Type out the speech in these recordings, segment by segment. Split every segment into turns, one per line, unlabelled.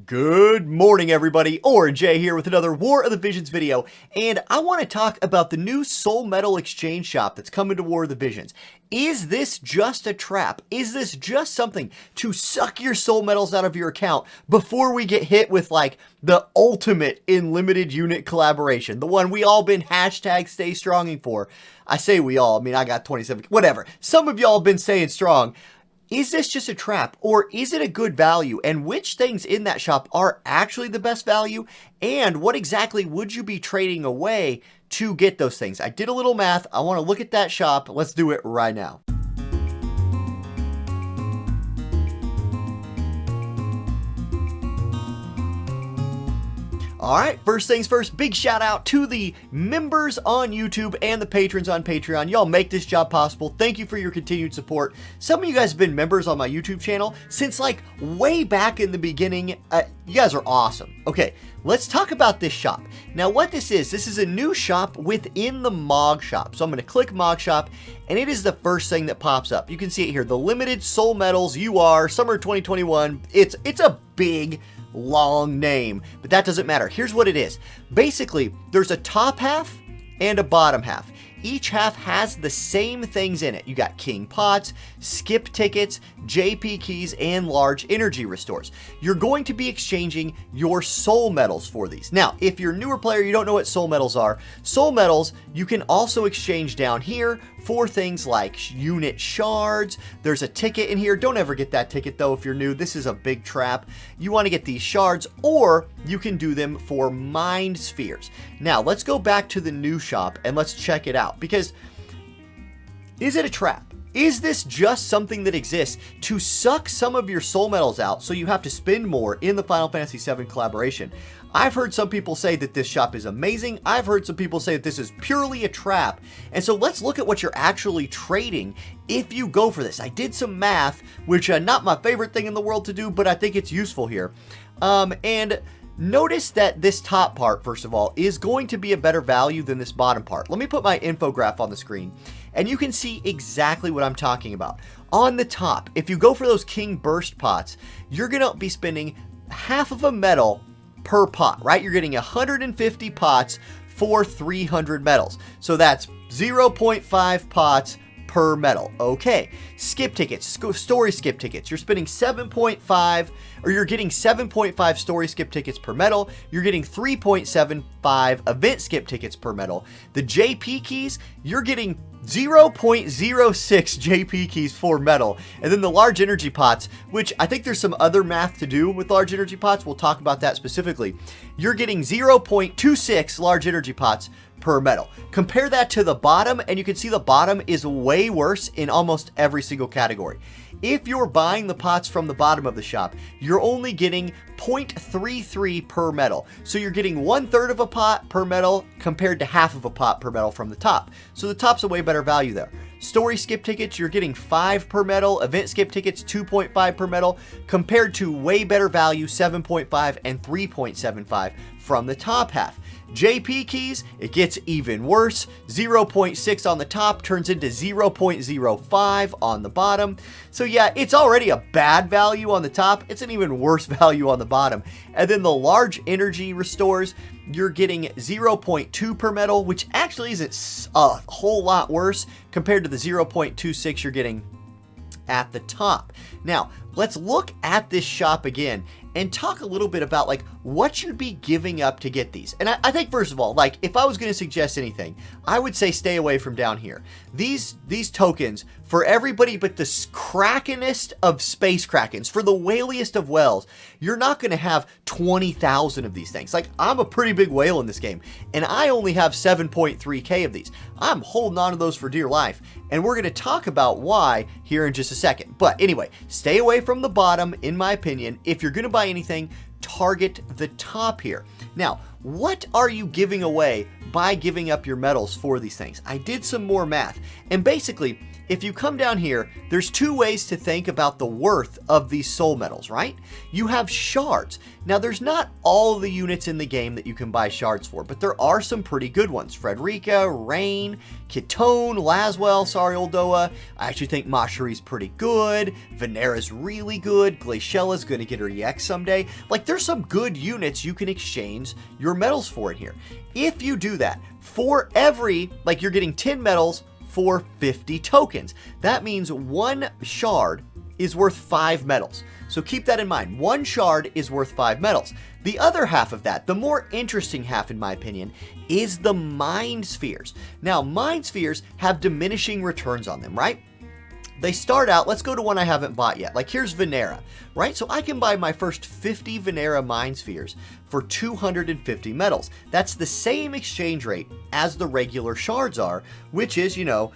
Good morning, everybody. Orange J here with another War of the Visions video, and I want to talk about the new Soul Metal exchange shop that's coming to War of the Visions. Is this just a trap? Is this just something to suck your soul metals out of your account before we get hit with like the ultimate in limited unit collaboration, the one we all been hashtag stay stronging for? I say we all, I mean I got 27, whatever. Some of y'all been staying strong. Is this just a trap, or is it a good value? And which things in that shop are actually the best value? And what exactly would you be trading away to get those things? I did a little math. I want to look at that shop. Let's do it right now. Alright, first things first, big shout out to the members on YouTube and the patrons on Patreon. Y'all make this job possible. Thank you for your continued support. Some of you guys have been members on my YouTube channel since like way back in the beginning. You guys are awesome. Okay, let's talk about this shop. Now what this is a new shop within the MOG shop. So I'm going to click MOG shop and it is the first thing that pops up. You can see it here, the Limited Soul Metals UR Summer 2021. It's a big long name, but that doesn't matter. Here's what it is. Basically, there's a top half and a bottom half. Each half has the same things in it. You got king pots, skip tickets, JP keys, and large energy restores. You're going to be exchanging your soul metals for these. Now, if you're a newer player, you don't know what soul metals are. Soul metals, you can also exchange down here for things like unit shards. There's a ticket in here. Don't ever get that ticket though if you're new. This is a big trap. You want to get these shards, or you can do them for mind spheres. Now, let's go back to the new shop and let's check it out. Because is it a trap? Is this just something that exists to suck some of your soul metals out so you have to spend more in the Final Fantasy VII collaboration? I've heard some people say that this shop is amazing. I've heard some people say that this is purely a trap. And so let's look at what you're actually trading if you go for this. I did some math, which not my favorite thing in the world to do, but I think it's useful here. And notice that this top part, first of all, is going to be a better value than this bottom part. Let me put my infograph on the screen, and you can see exactly what I'm talking about. On the top, if you go for those King Burst pots, you're going to be spending half of a metal per pot, right? You're getting 150 pots for 300 metals. So that's 0.5 pots per metal. Okay, skip tickets, story skip tickets. You're spending 7.5, or you're getting 7.5 story skip tickets per metal. You're getting 3.75 event skip tickets per metal. The JP keys, you're getting 0.06 JP keys for metal. And then the large energy pots, which I think there's some other math to do with large energy pots. We'll talk about that specifically. You're getting 0.26 large energy pots per metal. Compare that to the bottom, and you can see the bottom is way worse in almost every single category. If you're buying the pots from the bottom of the shop, you're only getting 0.33 per metal. So you're getting 1/3 of a pot per metal compared to half of a pot per metal from the top. So the top's a way better value there. Story skip tickets, you're getting 5 per metal. Event skip tickets, 2.5 per metal, compared to way better value, 7.5 and 3.75 from the top half. JP keys, it gets even worse. 0.6 on the top turns into 0.05 on the bottom. So yeah, it's already a bad value on the top. It's an even worse value on the bottom. And then the large energy restores, you're getting 0.2 per metal, which actually isn't a whole lot worse compared to the 0.26 you're getting at the top. Now, let's look at this shop again and talk a little bit about like what you'd be giving up to get these. And I think first of all, like if I was going to suggest anything, I would say stay away from down here. These tokens for everybody but the crackenest of space krakens, for the whaliest of whales, you're not going to have 20,000 of these things. Like I'm a pretty big whale in this game, and I only have 7.3k of these. I'm holding on to those for dear life, and we're going to talk about why here in just a second. But anyway, stay away from the bottom, in my opinion. If you're going to buy anything, target the top here. Now, what are you giving away by giving up your metals for these things? I did some more math, and basically, if you come down here, there's two ways to think about the worth of these soul medals, right? You have shards. Now, there's not all the units in the game that you can buy shards for, but there are some pretty good ones. Frederica, Rain, Kitone, Laswell, sorry, Oldoa. I actually think Mashari's pretty good. Venera's really good. Glaciela's going to get her EX someday. Like, there's some good units you can exchange your medals for in here. If you do that, for every, like, you're getting 10 medals for 50 tokens. That means one shard is worth 5 medals. So keep that in mind. One shard is worth 5 medals. The other half of that, the more interesting half in my opinion, is the mind spheres. Now, mind spheres have diminishing returns on them, right? They start out, let's go to one I haven't bought yet. Like, here's Venera, right? So I can buy my first 50 Venera Mind Spheres for 250 medals. That's the same exchange rate as the regular shards are, which is, you know,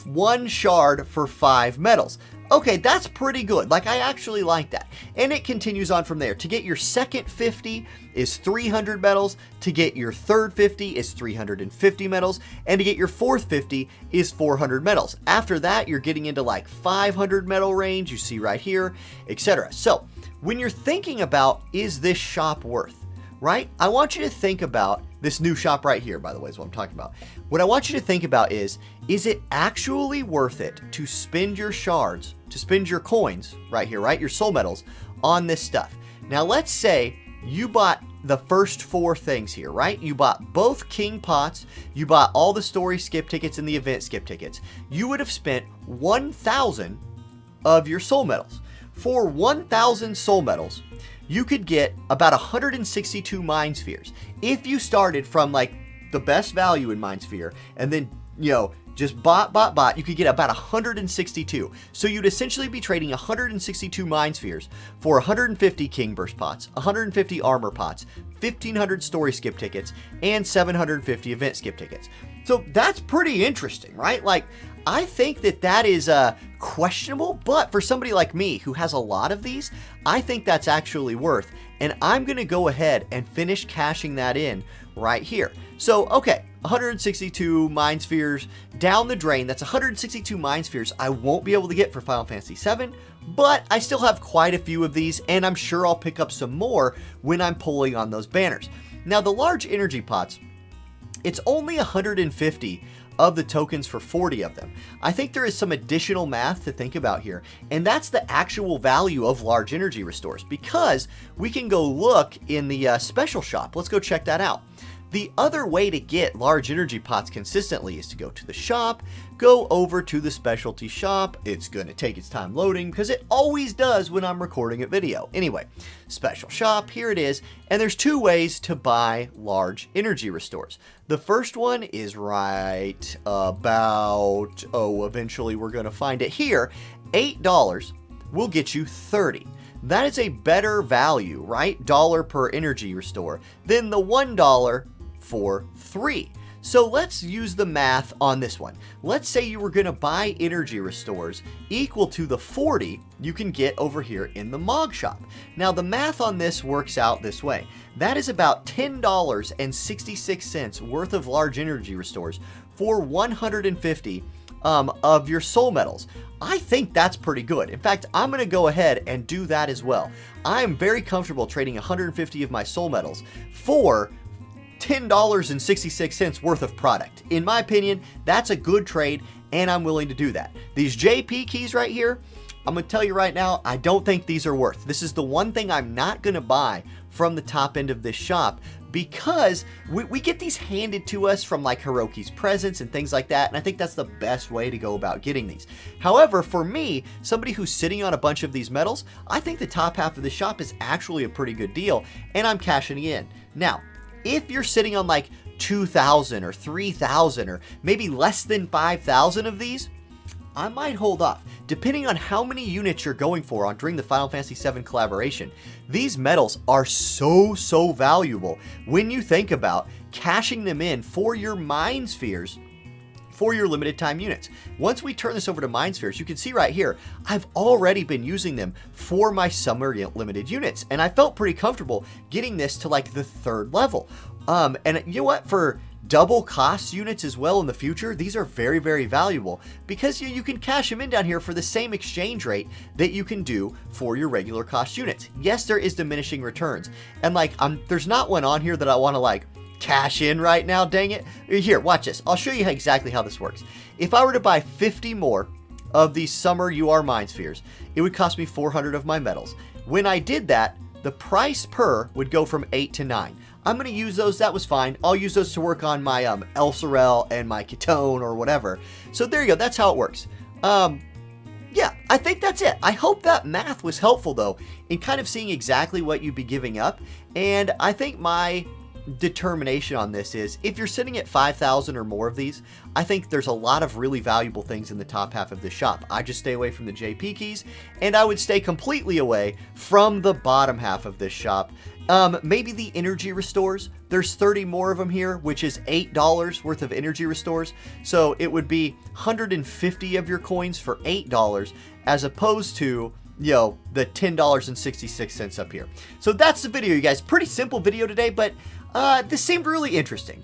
one shard for 5 medals. Okay, that's pretty good. Like, I actually like that. And it continues on from there. To get your second 50 is 300 medals. To get your third 50 is 350 medals. And to get your fourth 50 is 400 medals. After that, you're getting into like 500 medal range, you see right here, etc. So, when you're thinking about, is this shop worth? Right? I want you to think about this new shop right here, by the way, is what I'm talking about. What I want you to think about is it actually worth it to spend your shards, to spend your coins right here, right? Your soul medals on this stuff. Now, let's say you bought the first 4 things here, right? You bought both King Pots, you bought all the story skip tickets and the event skip tickets. You would have spent 1,000 of your soul medals. For 1,000 soul medals, you could get about 162 Mind Spheres. If you started from like the best value in Mind Sphere and then, you know, just bought, you could get about 162. So you'd essentially be trading 162 Mind Spheres for 150 King Burst Pots, 150 Armor Pots, 1,500 Story Skip Tickets, and 750 Event Skip Tickets. So that's pretty interesting, right? Like, I think that is questionable, but for somebody like me who has a lot of these, I think that's actually worth, and I'm going to go ahead and finish cashing that in right here. So, okay, 162 Mind Spheres down the drain. That's 162 Mind Spheres I won't be able to get for Final Fantasy VII, but I still have quite a few of these, and I'm sure I'll pick up some more when I'm pulling on those banners. Now, the large energy pots, it's only 150 of the tokens for 40 of them. I think there is some additional math to think about here, and that's the actual value of large energy restores, because we can go look in the special shop. Let's go check that out. The other way to get large energy pots consistently is to go to the shop, go over to the specialty shop. It's going to take its time loading because it always does when I'm recording a video. Anyway, special shop, here it is. And there's 2 ways to buy large energy restores. The first one is right about, eventually we're going to find it here. $8 will get you 30. That is a better value, right? Dollar per energy restore than the $1 for 3. So let's use the math on this one. Let's say you were going to buy energy restores equal to the 40 you can get over here in the Mog shop. Now the math on this works out this way. That is about $10.66 worth of large energy restores for 150 of your soul medals. I think that's pretty good. In fact, I'm going to go ahead and do that as well. I am very comfortable trading 150 of my soul medals for $10.66 worth of product. In my opinion, that's a good trade, and I'm willing to do that. These JP keys right here, I'm going to tell you right now, I don't think these are worth. This is the one thing I'm not going to buy from the top end of this shop, because we get these handed to us from like Hiroki's presents and things like that, and I think that's the best way to go about getting these. However, for me, somebody who's sitting on a bunch of these medals, I think the top half of the shop is actually a pretty good deal, and I'm cashing in. Now, if you're sitting on like 2,000 or 3,000 or maybe less than 5,000 of these, I might hold off. Depending on how many units you're going for during the Final Fantasy VII collaboration, these medals are so valuable when you think about cashing them in for your Mind Spheres for your limited time units. Once we turn this over to Mind Spheres, you can see right here, I've already been using them for my summer limited units, and I felt pretty comfortable getting this to like the 3rd level. And you know what, for double cost units as well in the future, these are very, very valuable because you can cash them in down here for the same exchange rate that you can do for your regular cost units. Yes, there is diminishing returns. And like, there's not one on here that I want to like cash in right now, dang it. Here, watch this. I'll show you exactly how this works. If I were to buy 50 more of these summer UR Mind Spheres, it would cost me 400 of my metals. When I did that, the price per would go from 8 to 9. I'm going to use those. That was fine. I'll use those to work on my Elsorel and my Ketone or whatever. So there you go. That's how it works. Yeah, I think that's it. I hope that math was helpful, though, in kind of seeing exactly what you'd be giving up. And I think my determination on this is if you're sitting at 5,000 or more of these, I think there's a lot of really valuable things in the top half of this shop. I just stay away from the JP keys, and I would stay completely away from the bottom half of this shop. Maybe the energy restores. There's 30 more of them here, which is $8 worth of energy restores. So it would be 150 of your coins for $8 as opposed to, you know, the $10.66 up here. So that's the video, you guys. Pretty simple video today, but this seemed really interesting.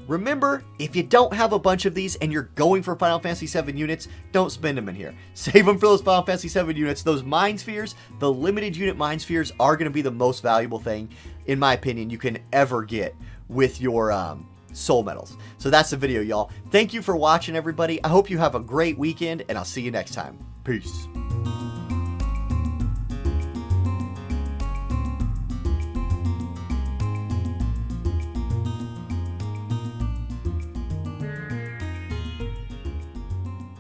Remember, if you don't have a bunch of these and you're going for Final Fantasy VII units, don't spend them in here. Save them for those Final Fantasy VII units. Those Mind Spheres, the limited unit Mind Spheres, are going to be the most valuable thing, in my opinion, you can ever get with your soul medals. So that's the video, y'all. Thank you for watching, everybody. I hope you have a great weekend, and I'll see you next time. Peace.